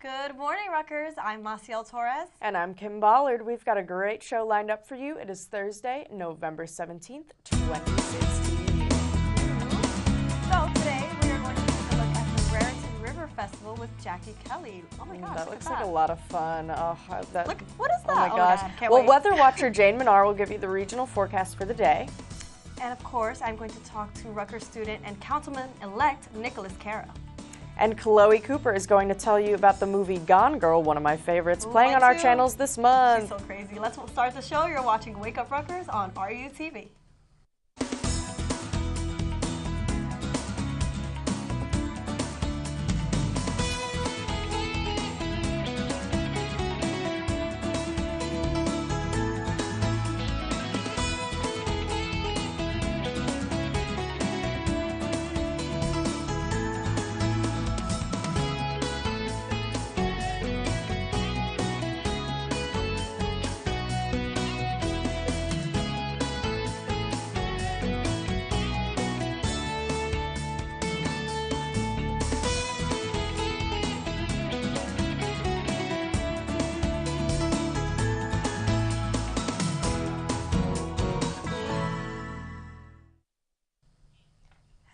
Good morning, Rutgers. I'm Maciel Torres. And I'm Kim Bollard. We've got a great show lined up for you. It is Thursday, November 17th, 2016. So today we are going to take a look at the Raritan River Festival with Jackie Kelly. Oh my gosh, that looks like a lot of fun. Look, what is that? Oh my gosh. Can't well, wait. weather watcher Jane Menard will give you the regional forecast for the day. And of course, I'm going to talk to Rutgers student and Councilman-elect Nicholas Cara. And Chloe Cooper is going to tell you about the movie Gone Girl, one of my favorites, playing on our channels this month. She's so crazy. Let's start the show. You're watching Wake Up Rutgers on RUTV.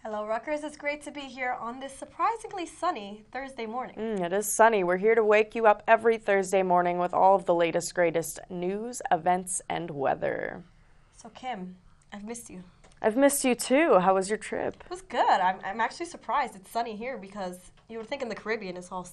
Hello, Rutgers. It's great to be here on this surprisingly sunny Thursday morning. It is sunny. We're here to wake you up every Thursday morning with all of the latest, greatest news, events, and weather. So, Kim, I've missed you. I've missed you too. How was your trip? It was good. I'm actually surprised it's sunny here because you would think in the Caribbean it's all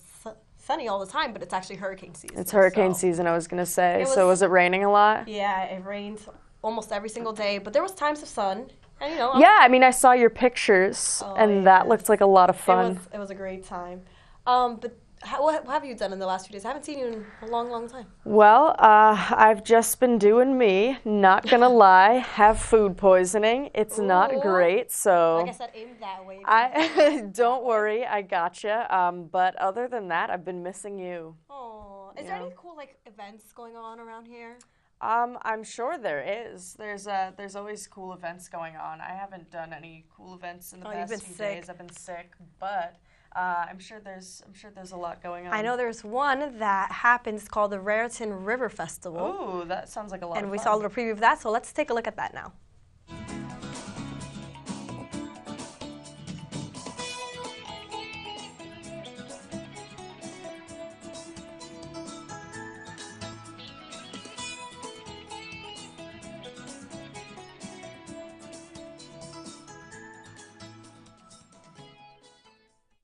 sunny all the time, but it's actually hurricane season. It's hurricane season, I was going to say. So was it raining a lot? Yeah, it rained almost every single day, but there was times of sun. And, you know, yeah, I mean, I saw your pictures, and that looked like a lot of fun. It was a great time. But what have you done in the last few days? I haven't seen you in a long, long time. Well, I've just been doing me, not gonna lie, have food poisoning. It's not great, so... I guess that aimed that way. Don't worry, I gotcha. But other than that, I've been missing you. Oh, is there any cool, events going on around here? I'm sure there is. There's always cool events going on. I haven't done any cool events in the past few days. I've been sick, but I'm sure there's a lot going on. I know there's one that happens called the Raritan River Festival. Ooh, that sounds like a lot of fun. And we saw a little preview of that, so let's take a look at that now.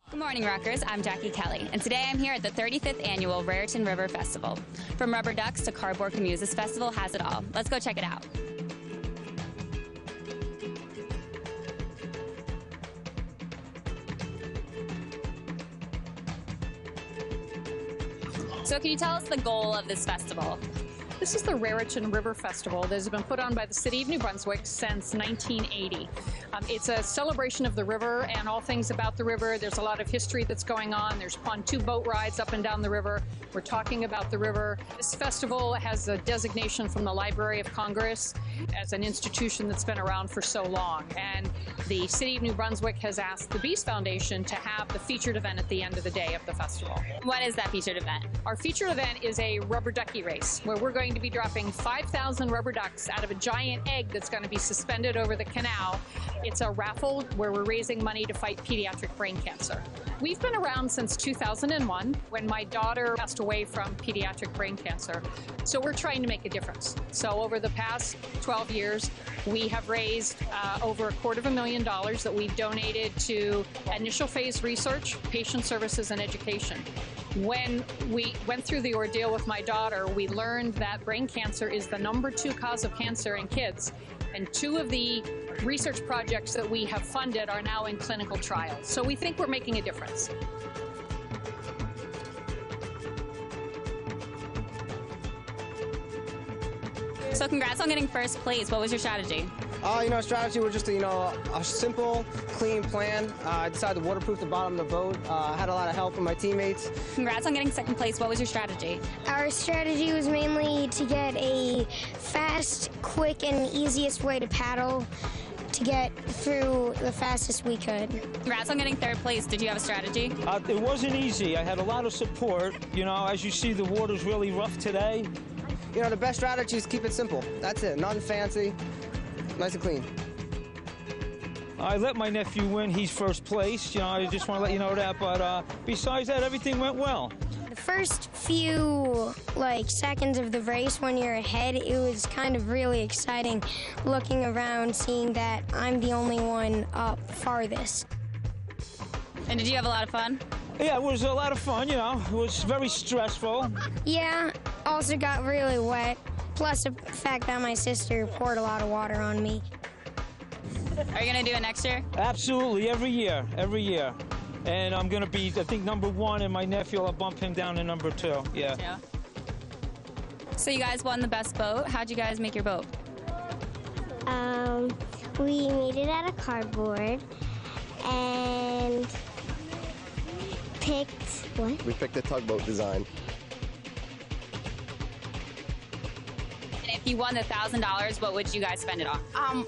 Good morning, Rutgers. I'm Jackie Kelly, and today I'm here at the 35th Annual Raritan River Festival. From rubber ducks to cardboard canoes, this festival has it all. Let's go check it out. So can you tell us the goal of this festival? This is the Raritan River Festival that has been put on by the City of New Brunswick since 1980. It's a celebration of the river and all things about the river. There's a lot of history that's going on. There's pontoon boat rides up and down the river. We're talking about the river. This festival has a designation from the Library of Congress as an institution that's been around for so long. And the City of New Brunswick has asked the Beast Foundation to have the featured event at the end of the day of the festival. What is that featured event? Our featured event is a rubber ducky race, where we're going to be dropping 5,000 rubber ducks out of a giant egg that's going to be suspended over the canal. It's a raffle where we're raising money to fight pediatric brain cancer. We've been around since 2001 when my daughter passed away from pediatric brain cancer. So we're trying to make a difference. So over the past 12 years, we have raised over $250,000 that we've donated to initial phase research, patient services, and education. When we went through the ordeal with my daughter, we learned that brain cancer is the #2 cause of cancer in kids. And 2 of the research projects that we have funded are now in clinical trials. So we think we're making a difference. So congrats on getting first place. What was your strategy? Strategy was just a simple, clean plan. I decided to waterproof the bottom of the boat. I had a lot of help from my teammates. Congrats on getting second place. What was your strategy? Our strategy was mainly to get a fast, quick, and easiest way to paddle. to get through the fastest we could. Congrats on getting third place. Did you have a strategy? It wasn't easy. I had a lot of support. You know, as you see, the water's really rough today. You know, the best strategy is keep it simple. That's it. Nothing fancy. Nice and clean. I let my nephew win. He's first place. You know, I just want to let you know that. But besides that, everything went well. The first few, seconds of the race when you're ahead, it was kind of really exciting looking around, seeing that I'm the only one up farthest. And did you have a lot of fun? Yeah, it was a lot of fun, you know. It was very stressful. Yeah, also got really wet, plus the fact that my sister poured a lot of water on me. Are you going to do it next year? Absolutely, every year. And I'm going to be, I think, #1, and my nephew, I'll bump him down to #2, yeah. So you guys won the best boat. How'd you guys make your boat? We made it out of cardboard and picked, what? We picked a tugboat design. If you won the $1,000, what would you guys spend it on?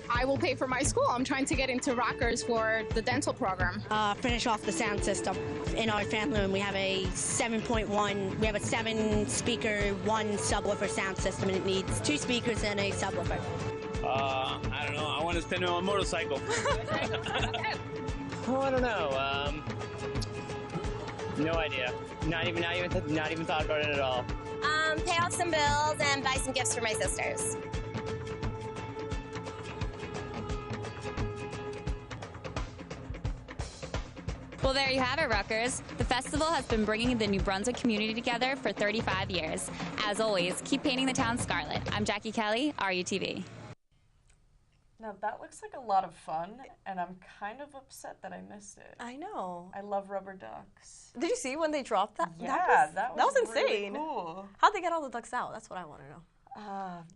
I will pay for my school. I'm trying to get into Rutgers for the dental program. Finish off the sound system in our family, and we have a 7.1. We have a 7-speaker, 1 subwoofer sound system, and it needs 2 speakers and a subwoofer. I don't know. I want to spend it on a motorcycle. Oh, I don't know. No idea. Not even thought about it at all. Pay off some bills and buy some gifts for my sisters. Well, there you have it, Rutgers. The festival has been bringing the New Brunswick community together for 35 years. As always, keep painting the town scarlet. I'm Jackie Kelly, RUTV. Now that looks like a lot of fun, and I'm kind of upset that I missed it. I know. I love rubber ducks. Did you see when they dropped that? Yeah, that was insane. Really cool. How'd they get all the ducks out? That's what I want to know.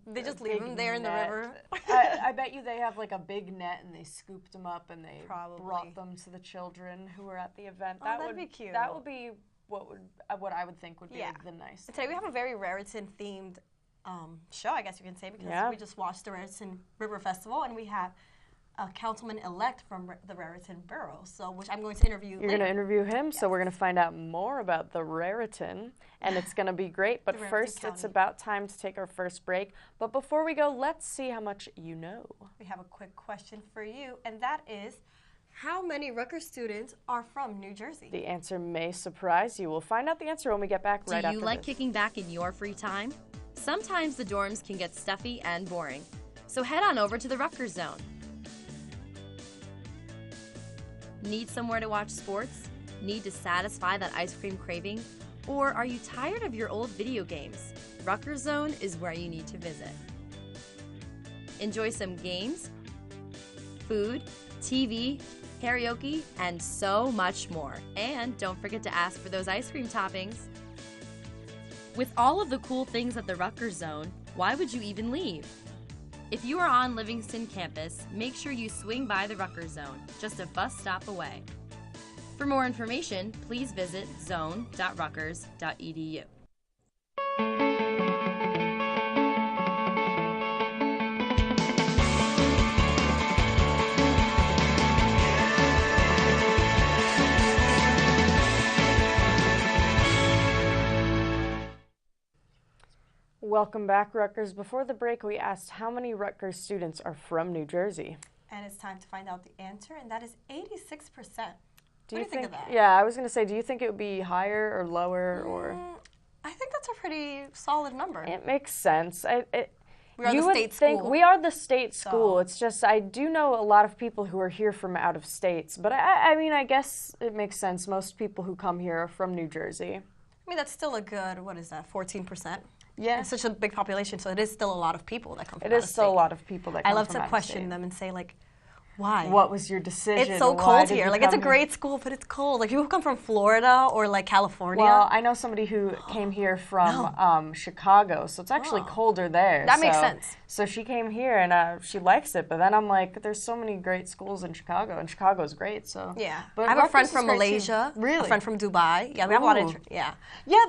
They just leave them there in the river? I bet you they have a big net and they scooped them up and they brought them to the children who were at the event. That'd be cute. That would be what I would think would be the nice thing. Today we have a very Raritan themed show, I guess you can say, because we just watched the Raritan River Festival, and we have a councilman-elect from the Raritan Borough, which I'm going to interview You're going to interview him, so we're going to find out more about the Raritan, and it's going to be great. But first, it's about time to take our first break. But before we go, let's see how much you know. We have a quick question for you, and that is, how many Rutgers students are from New Jersey? The answer may surprise you. We'll find out the answer when we get back right after this. Do you like kicking back in your free time? Sometimes the dorms can get stuffy and boring, so head on over to the Rutgers Zone. Need somewhere to watch sports? Need to satisfy that ice cream craving? Or are you tired of your old video games? Rutgers Zone is where you need to visit. Enjoy some games, food, TV, karaoke, and so much more. And don't forget to ask for those ice cream toppings. With all of the cool things at the Rutgers Zone, why would you even leave? If you are on Livingston campus, make sure you swing by the Rutgers Zone, just a bus stop away. For more information, please visit zone.rutgers.edu. Welcome back, Rutgers. Before the break, we asked how many Rutgers students are from New Jersey. And it's time to find out the answer, and that is 86%. What do you think of that? Yeah, I was going to say, do you think it would be higher or lower? I think that's a pretty solid number. It makes sense. We are the state school. We are the state school. It's just, I do know a lot of people who are here from out of states, but I mean, I guess it makes sense. Most people who come here are from New Jersey. I mean, that's still a good, 14%? Yeah. It's such a big population, so it is still a lot of people that come from out of state. It is still a lot of people that come from out of state. I love to question them and say, why? What was your decision? It's so cold here. It's a great school, but it's cold. People who come from Florida or California. Well, I know somebody who came here from Chicago, so it's actually colder there. That makes sense. So she came here and she likes it, but then I'm like, there's so many great schools in Chicago, and Chicago's great. So yeah, but I have a friend from Malaysia. Really? A friend from Dubai. Yeah, we have a lot of Yeah,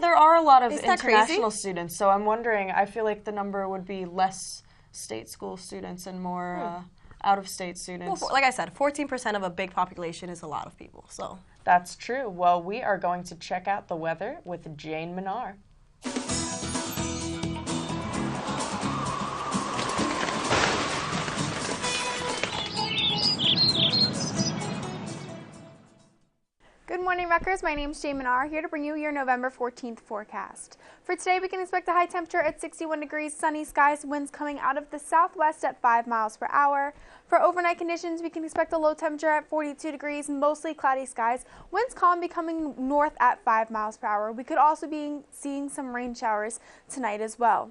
there are a lot of international students. So I'm wondering. I feel like the number would be less state school students and more Out-of-state students. Well, like I said, 14% of a big population is a lot of people. So that's true. Well, we are going to check out the weather with Jane Minar. Good morning, Rutgers. My name is Jane Minar, here to bring you your November 14th forecast. For today, we can expect a high temperature at 61 degrees, sunny skies, winds coming out of the southwest at 5 miles per hour. For overnight conditions, we can expect a low temperature at 42 degrees, mostly cloudy skies, winds calm becoming north at 5 miles per hour. We could also be seeing some rain showers tonight as well.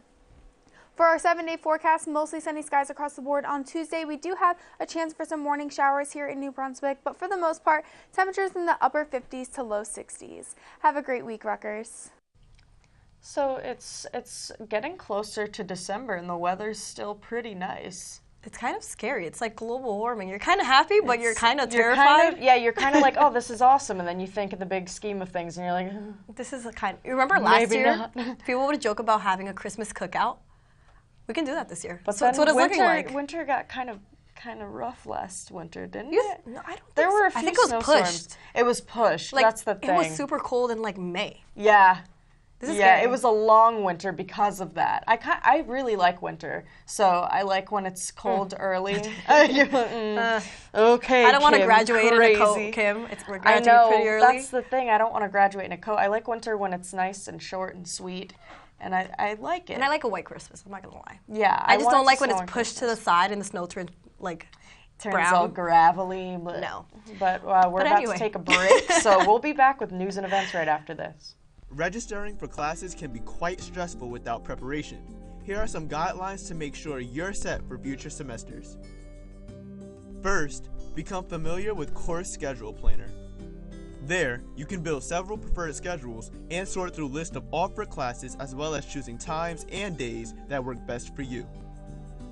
For our 7-day forecast, mostly sunny skies across the board. On Tuesday, we do have a chance for some morning showers here in New Brunswick, but for the most part, temperatures in the upper 50s to low 60s. Have a great week, Rutgers. So it's getting closer to December, and the weather's still pretty nice. It's kind of scary. It's like global warming. You're kind of happy, but you're kind of terrified. You're kind of like, oh, this is awesome, and then you think of the big scheme of things, and you're like, this is a kind of, you remember last year, people would joke about having a Christmas cookout? We can do that this year. But so that's what it's looking like. Winter got kind of rough last winter, didn't it? No, I don't think there were a so. few I think it was snowstorms. pushed. It was pushed. Like, that's the thing. It was super cold in like May. Yeah. Scary. It was a long winter because of that. I really like winter, so I like when it's cold early. Okay, I don't want to graduate in a coat, Kim. We're graduating pretty early. That's the thing. I don't want to graduate in a coat. I like winter when it's nice and short and sweet. And I like it. And I like a white Christmas, I'm not going to lie. Yeah. I just don't like when it's pushed to the side and the snow turns brown. All gravelly. But, no. But we're about to take a break, so we'll be back with news and events right after this. Registering for classes can be quite stressful without preparation. Here are some guidelines to make sure you're set for future semesters. First, become familiar with Course Schedule Planner. There, you can build several preferred schedules and sort through lists of offered classes as well as choosing times and days that work best for you.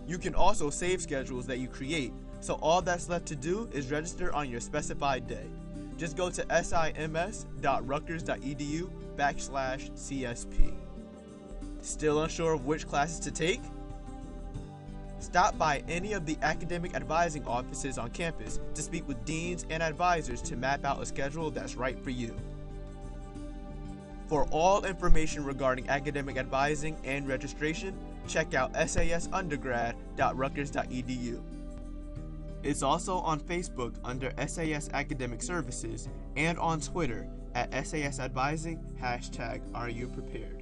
You can also save schedules that you create, so all that's left to do is register on your specified day. Just go to sims.rutgers.edu/CSP. Still unsure of which classes to take? Stop by any of the academic advising offices on campus to speak with deans and advisors to map out a schedule that's right for you. For all information regarding academic advising and registration, check out sasundergrad.rutgers.edu. It's also on Facebook under SAS Academic Services and on Twitter at SAS Advising, #AreYouPrepared.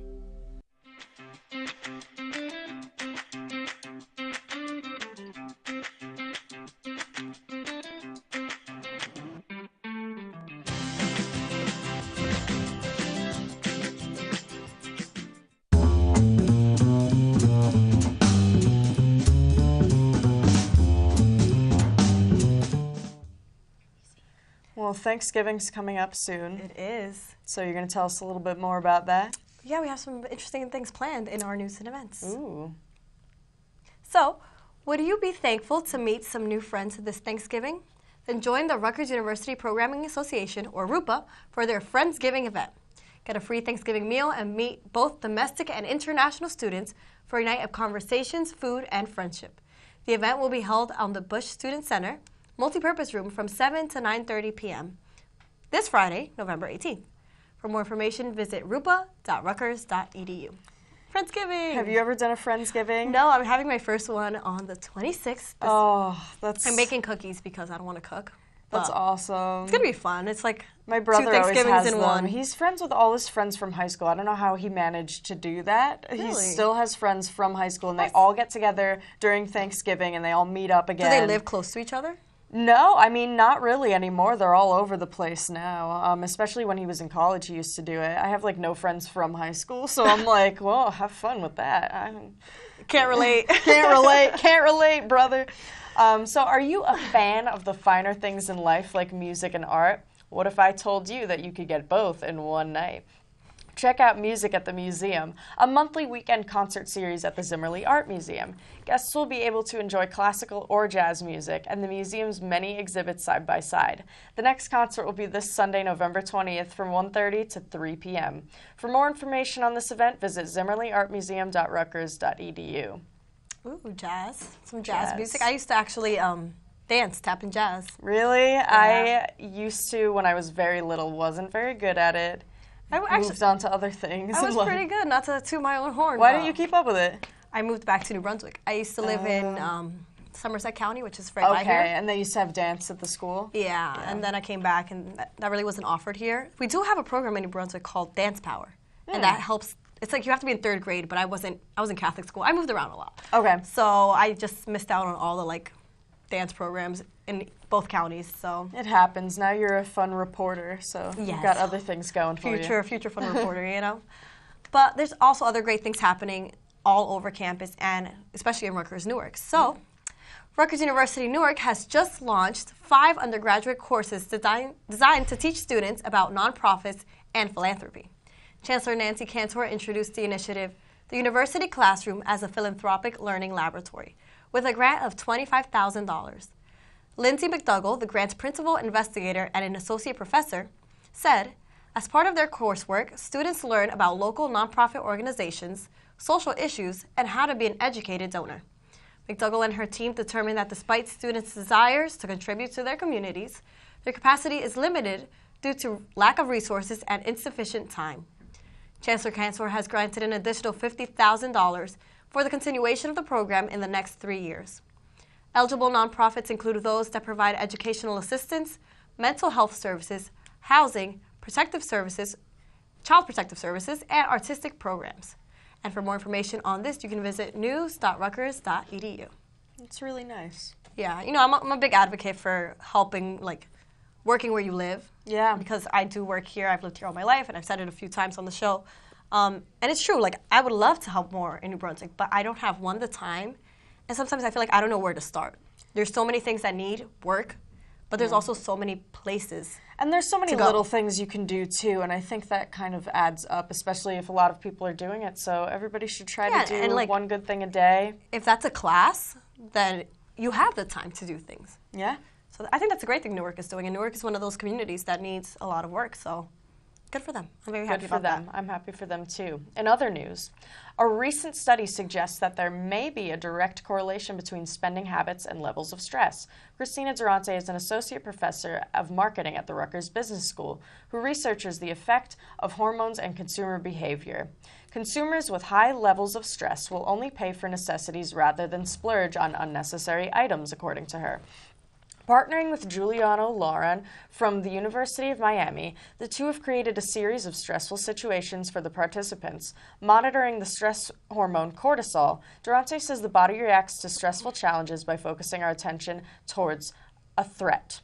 Well, Thanksgiving's coming up soon. It is. So you're going to tell us a little bit more about that? Yeah, we have some interesting things planned in our news and events. Ooh. So, would you be thankful to meet some new friends this Thanksgiving? Then join the Rutgers University Programming Association, or RUPA, for their Friendsgiving event. Get a free Thanksgiving meal and meet both domestic and international students for a night of conversations, food, and friendship. The event will be held on the Bush Student Center multipurpose room from 7 to 9:30 p.m. this Friday, November 18th. For more information, visit rupa.rutgers.edu. Friendsgiving! Have you ever done a Friendsgiving? No, I'm having my first one on the 26th. I'm making cookies because I don't want to cook. That's awesome. It's going to be fun. It's like my brother 2 Thanksgivings always has in them. one. He's friends with all his friends from high school. I don't know how he managed to do that. Really? He still has friends from high school, and they all get together during Thanksgiving, and they all meet up again. Do they live close to each other? No, I mean, not really anymore. They're all over the place now, especially when he was in college, he used to do it. I have, no friends from high school, so I'm like, well, have fun with that. Can't relate. Can't relate, brother. So are you a fan of the finer things in life, like music and art? What if I told you that you could get both in one night? Check out Music at the Museum, a monthly weekend concert series at the Zimmerly Art Museum. Guests will be able to enjoy classical or jazz music and the museum's many exhibits side by side. The next concert will be this Sunday, November 20th from 1:30 to 3 p.m. For more information on this event, visit zimmerlyartmuseum.rutgers.edu. Ooh, jazz. Some jazz music. I used to actually dance, tap, and jazz. Really? Yeah. I used to, when I was very little, wasn't very good at it. I moved on to other things. I was pretty good, not to toot my own horn. Why didn't you keep up with it? I moved back to New Brunswick. I used to live in Somerset County, which is right by here. Okay, and they used to have dance at the school? Yeah, and then I came back, and that really wasn't offered here. We do have a program in New Brunswick called Dance Power, and that helps. It's like you have to be in 3rd grade, but I was in Catholic school. I moved around a lot. Okay. So I just missed out on all the dance programs in both counties. So it happens. Now you're a fun reporter, so you've got other things going for you. Future fun reporter, you know. But there's also other great things happening all over campus, and especially in Rutgers Newark. So Rutgers University Newark has just launched 5 undergraduate courses designed to teach students about nonprofits and philanthropy. Chancellor Nancy Cantor introduced the initiative, the University Classroom as a Philanthropic Learning Laboratory, with a grant of $25,000. Lindsay McDougall, the grant's principal investigator and an associate professor, said, as part of their coursework, students learn about local nonprofit organizations, social issues, and how to be an educated donor. McDougall and her team determined that despite students' desires to contribute to their communities, their capacity is limited due to lack of resources and insufficient time. Chancellor Cantor has granted an additional $50,000 for the continuation of the program in the next 3 years. Eligible nonprofits include those that provide educational assistance, mental health services, housing, protective services, child protective services, and artistic programs. And for more information on this, you can visit news.rutgers.edu. It's really nice. Yeah, you know, I'm a big advocate for helping, working where you live. Yeah. Because I do work here. I've lived here all my life, and I've said it a few times on the show. And it's true. I would love to help more in New Brunswick, but I don't have, the time. And sometimes I feel like I don't know where to start. There's so many things that need work, but there's also so many places. And there's so many little things you can do, too, and I think that kind of adds up, especially if a lot of people are doing it. So everybody should try to do one good thing a day. If that's a class, then you have the time to do things. Yeah. So I think that's a great thing Newark is doing, and Newark is one of those communities that needs a lot of work, so good for them. I'm very happy about that. I'm happy for them, too. In other news, a recent study suggests that there may be a direct correlation between spending habits and levels of stress. Christina Durante is an associate professor of marketing at the Rutgers Business School, who researches the effect of hormones and consumer behavior. Consumers with high levels of stress will only pay for necessities rather than splurge on unnecessary items, according to her. Partnering with Giuliano Lauren from the University of Miami, the two have created a series of stressful situations for the participants. Monitoring the stress hormone cortisol, Durante says the body reacts to stressful challenges by focusing our attention towards a threat.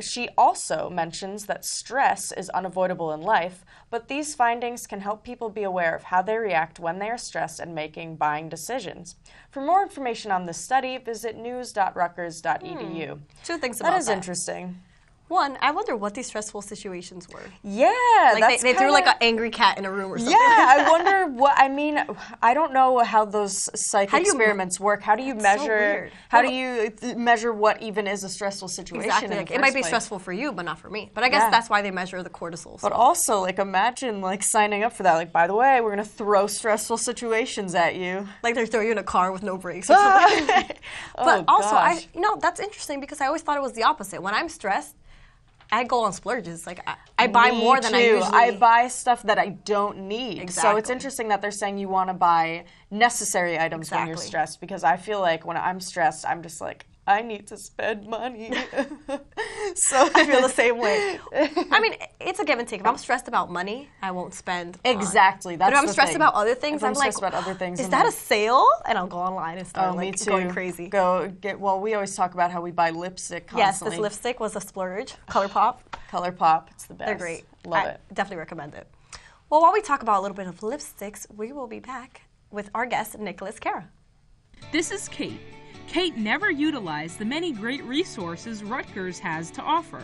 She also mentions that stress is unavoidable in life, but these findings can help people be aware of how they react when they are stressed and making buying decisions. For more information on this study, visit news.rutgers.edu. 2 things about that. That is interesting. One, I wonder what these stressful situations were. Yeah, they threw an angry cat in a room or something. Yeah, I wonder what. I mean, I don't know how those psych experiments work. How do you measure? How do you measure what even is a stressful situation? Exactly. It might be stressful for you, but not for me. But I guess that's why they measure the cortisol. But also, imagine signing up for that. By the way, we're gonna throw stressful situations at you. Like they're throwing you in a car with no brakes or something. But also, that's interesting because I always thought it was the opposite. When I'm stressed, I go on splurges. I buy more than I usually. I buy stuff that I don't need. Exactly. So it's interesting that they're saying you want to buy necessary items when you're stressed, because I feel like when I'm stressed, I'm just I need to spend money. So I feel the same way. I mean, it's a give and take. If I'm stressed about money, I won't spend. Exactly. That's but if I'm stressed about other things, I'm stressed about other things. Is that a sale? And I'll go online and start going crazy. We always talk about how we buy lipstick constantly. Yes, this lipstick was a splurge. ColourPop. ColourPop. It's the best. They're great. Love it. Definitely recommend it. Well, while we talk about a little bit of lipsticks, we will be back with our guest, Nicholas Cara. This is Kate. Kate never utilized the many great resources Rutgers has to offer.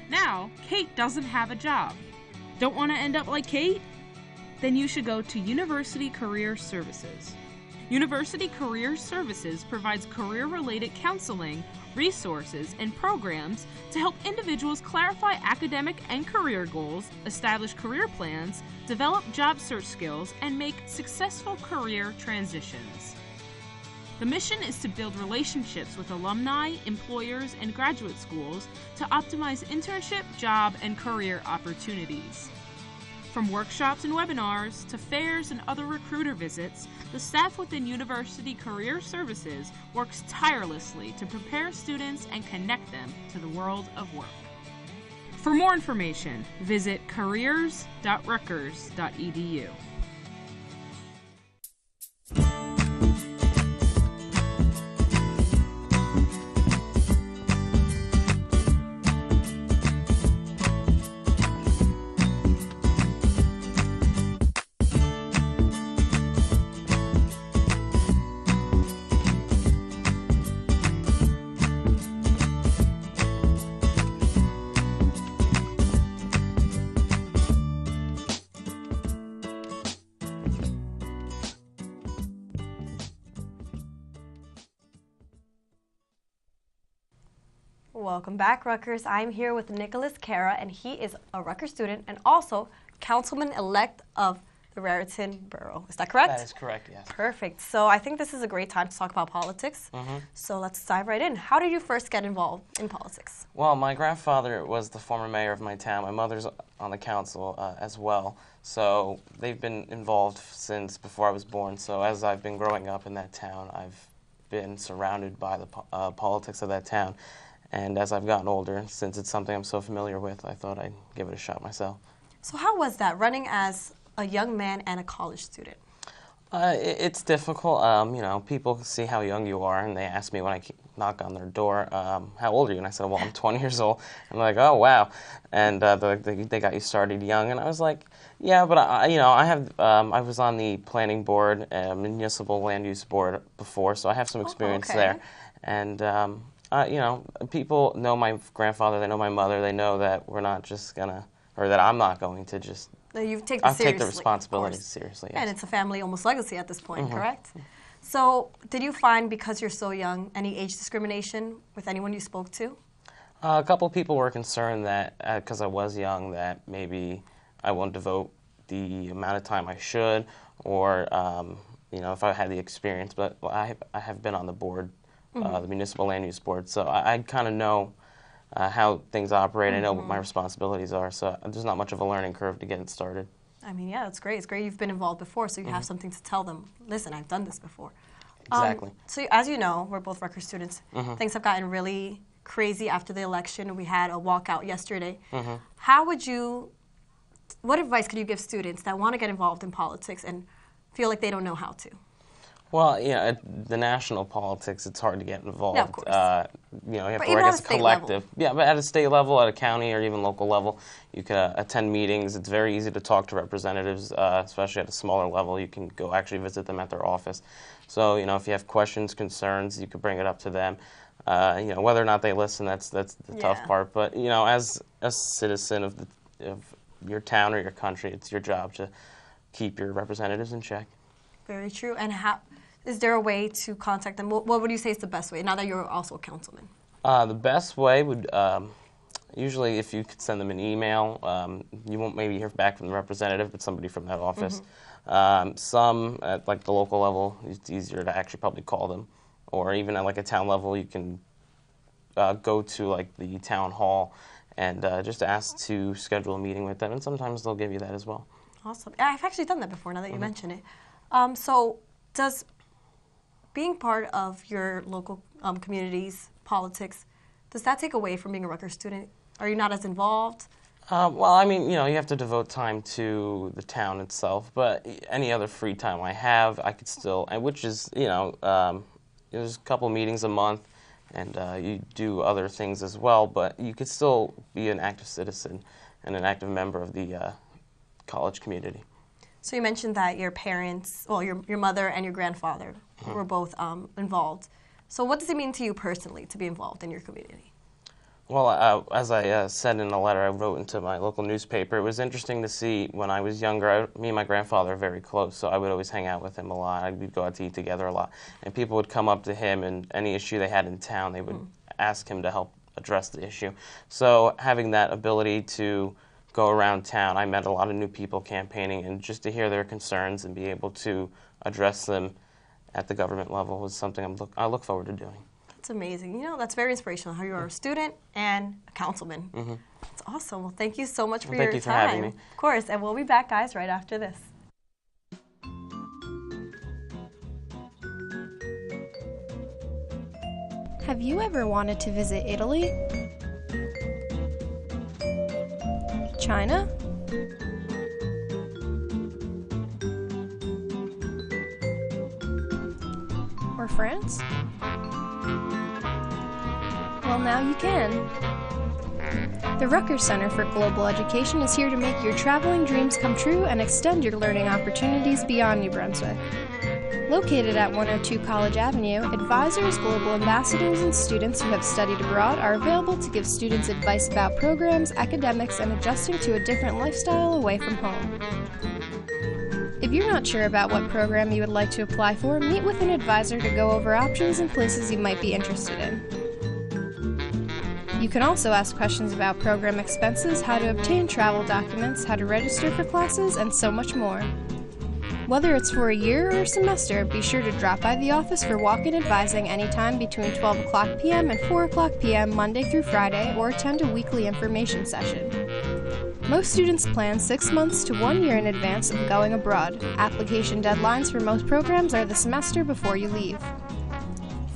Now, Kate doesn't have a job. Don't want to end up like Kate? Then you should go to University Career Services. University Career Services provides career-related counseling, resources, and programs to help individuals clarify academic and career goals, establish career plans, develop job search skills, and make successful career transitions. The mission is to build relationships with alumni, employers, and graduate schools to optimize internship, job, and career opportunities. From workshops and webinars to fairs and other recruiter visits, the staff within University Career Services works tirelessly to prepare students and connect them to the world of work. For more information, visit careers.rutgers.edu. Welcome back, Rutgers. I'm here with Nicholas Cara, and he is a Rutgers student and also councilman-elect of the Raritan Borough. Is that correct? That is correct, yes. Perfect. So I think this is a great time to talk about politics. So let's dive right in. How did you first get involved in politics? Well, my grandfather was the former mayor of my town. My mother's on the council as well. So they've been involved since before I was born. So as I've been growing up in that town, I've been surrounded by the politics of that town. And as I've gotten older, since it's something I'm so familiar with, I thought I'd give it a shot myself. So how was that, running as a young man and a college student? It's difficult. You know, people see how young you are, and they ask me when I knock on their door, how old are you? And I said, well, I'm 20 years old. And they're like, oh, wow. And they got you started young. And I was like, yeah, but I was on the planning board, municipal land use board before, so I have some experience there. And you know, people know my grandfather, they know my mother, they know that we're not just gonna, or that I'm not going to just. No, you take the responsibilities seriously. Yes. And it's a family almost legacy at this point, correct? So, did you find, because you're so young, any age discrimination with anyone you spoke to? A couple of people were concerned that, because I was young, that maybe I won't devote the amount of time I should, or you know, if I had the experience. But I have been on the board. The Municipal Land Use Board, so I kind of know how things operate. I know what my responsibilities are, so there's not much of a learning curve to get it started. I mean, yeah, that's great. It's great you've been involved before, so you have something to tell them. Listen, I've done this before. Exactly. So as you know, we're both Rutgers students. Things have gotten really crazy after the election. We had a walkout yesterday. How would you, what advice could you give students that want to get involved in politics and feel like they don't know how to? Well, yeah, the national politics, it's hard to get involved. Yeah, of course. You know, you have to work as a collective. Yeah, but at a state level, at a county, or even local level, you can attend meetings. It's very easy to talk to representatives, especially at a smaller level. You can go actually visit them at their office. So, you know, if you have questions, concerns, you could bring it up to them. You know, whether or not they listen, that's the tough part. But, you know, as a citizen of your town or your country, it's your job to keep your representatives in check. Very true. And how, is there a way to contact them? What would you say is the best way, now that you're also a councilman? The best way would, usually if you could send them an email, you won't maybe hear back from the representative, but somebody from that office. Some at like the local level, it's easier to actually probably call them. Or even at like a town level, you can go to like the town hall and just ask to schedule a meeting with them, and sometimes they'll give you that as well. Awesome. I've actually done that before, now that you mention it. So does being part of your local community's politics, does that take away from being a Rutgers student? Are you not as involved? Well, I mean, you know, you have to devote time to the town itself, but any other free time I have, I could still, and which is, you know, there's a couple meetings a month, and you do other things as well, but you could still be an active citizen and an active member of the college community. So you mentioned that your parents, well, your mother and your grandfather were both involved. So what does it mean to you personally to be involved in your community? Well, as I said in a letter I wrote into my local newspaper, it was interesting to see when I was younger, me and my grandfather are very close, so I would always hang out with him a lot. We'd go out to eat together a lot. And people would come up to him, and any issue they had in town, they would ask him to help address the issue. So having that ability to go around town, I met a lot of new people campaigning, and just to hear their concerns and be able to address them at the government level was something I look forward to doing. That's amazing. You know, that's very inspirational how you are a student and a councilman. Mm-hmm. That's awesome. Well, thank you so much for Well, your thank you time. for having me. Of course, and we'll be back, guys, right after this. Have you ever wanted to visit Italy? China? Or France? Well, now you can. The Rutgers Center for Global Education is here to make your traveling dreams come true and extend your learning opportunities beyond New Brunswick. Located at 102 College Avenue, advisors, global ambassadors, and students who have studied abroad are available to give students advice about programs, academics, and adjusting to a different lifestyle away from home. If you're not sure about what program you would like to apply for, meet with an advisor to go over options and places you might be interested in. You can also ask questions about program expenses, how to obtain travel documents, how to register for classes, and so much more. Whether it's for a year or a semester, be sure to drop by the office for walk-in advising anytime between 12 o'clock p.m. and 4 o'clock p.m. Monday through Friday, or attend a weekly information session. Most students plan 6 months to 1 year in advance of going abroad. Application deadlines for most programs are the semester before you leave.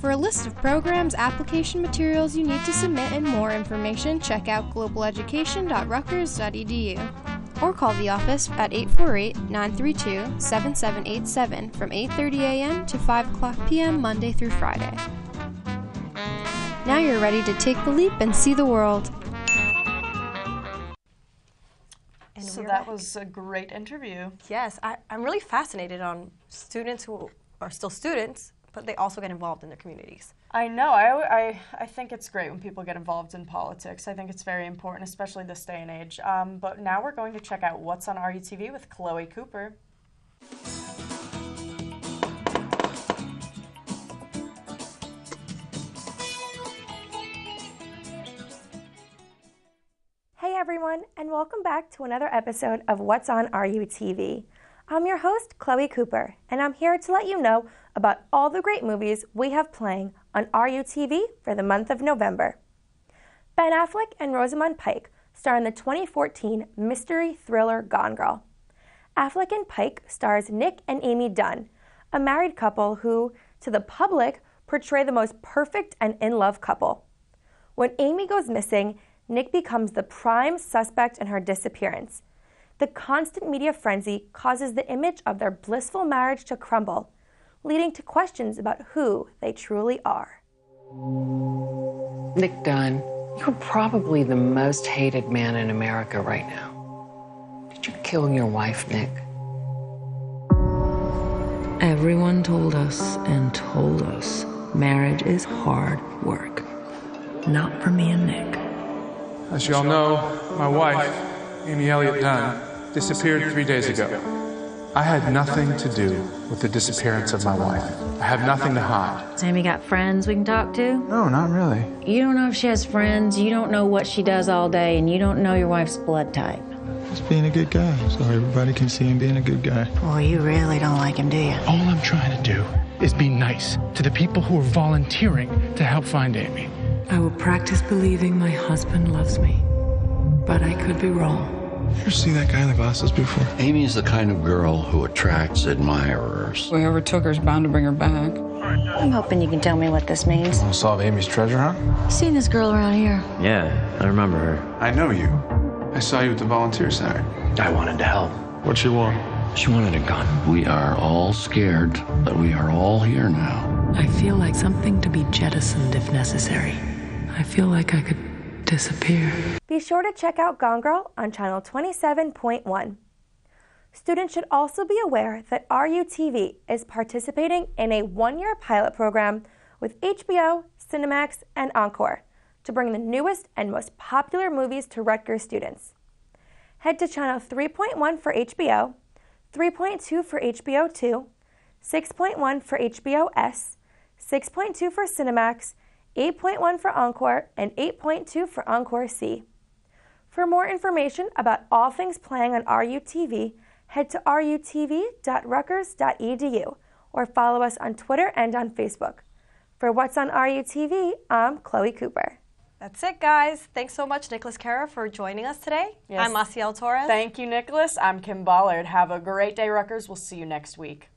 For a list of programs, application materials you need to submit, and more information, check out globaleducation.rutgers.edu. Or call the office at 848-932-7787 from 8:30 a.m. to 5 o'clock p.m. Monday through Friday. Now you're ready to take the leap and see the world. And So we're that back. was a great interview. Yes, I'm really fascinated on students who are still students, but they also get involved in their communities. I know. I think it's great when people get involved in politics. I think it's very important, especially this day and age. But now we're going to check out What's on RUTV with Chloe Cooper. Hey everyone, and welcome back to another episode of What's on RUTV. I'm your host, Chloe Cooper, and I'm here to let you know about all the great movies we have playing on RUTV for the month of November. Ben Affleck and Rosamund Pike star in the 2014 mystery thriller Gone Girl. Affleck and Pike stars Nick and Amy Dunn, a married couple who, to the public, portray the most perfect and in-love couple. When Amy goes missing, Nick becomes the prime suspect in her disappearance. The constant media frenzy causes the image of their blissful marriage to crumble, leading to questions about who they truly are. Nick Dunn, you're probably the most hated man in America right now. Did you kill your wife, Nick? Everyone told us marriage is hard work. Not for me and Nick. As you all know, my wife, Amy Elliott Dunn, disappeared 3 days ago. I had nothing to do with the disappearance of my wife. I have nothing to hide. Has Amy got friends we can talk to? No, not really. You don't know if she has friends, you don't know what she does all day, and you don't know your wife's blood type. Just being a good guy, so everybody can see him being a good guy. Boy, you really don't like him, do you? All I'm trying to do is be nice to the people who are volunteering to help find Amy. I will practice believing my husband loves me, but I could be wrong. You ever see that guy in the glasses before? Amy is the kind of girl who attracts admirers. Whoever took her is bound to bring her back. I'm hoping you can tell me what this means. Want to solve Amy's treasure hunt? Seen this girl around here? Yeah, I remember her. I know you. I saw you at the volunteer center. I wanted to help. What'd she want? She wanted a gun. We are all scared, but we are all here now. I feel like something to be jettisoned if necessary. I feel like I could disappear. Be sure to check out Gone Girl on channel 27.1. Students should also be aware that RUTV is participating in a 1-year pilot program with HBO, Cinemax, and Encore to bring the newest and most popular movies to Rutgers students. Head to channel 3.1 for HBO, 3.2 for HBO 2, 6.1 for HBO S, 6.2 for Cinemax, 8.1 for Encore, and 8.2 for Encore C. For more information about all things playing on RUTV, head to rutv.rutgers.edu or follow us on Twitter and on Facebook. For What's on RUTV, I'm Chloe Cooper. That's it, guys. Thanks so much, Nicholas Cara, for joining us today. Yes. I'm Maciel Torres. Thank you, Nicholas. I'm Kim Ballard. Have a great day, Rutgers. We'll see you next week.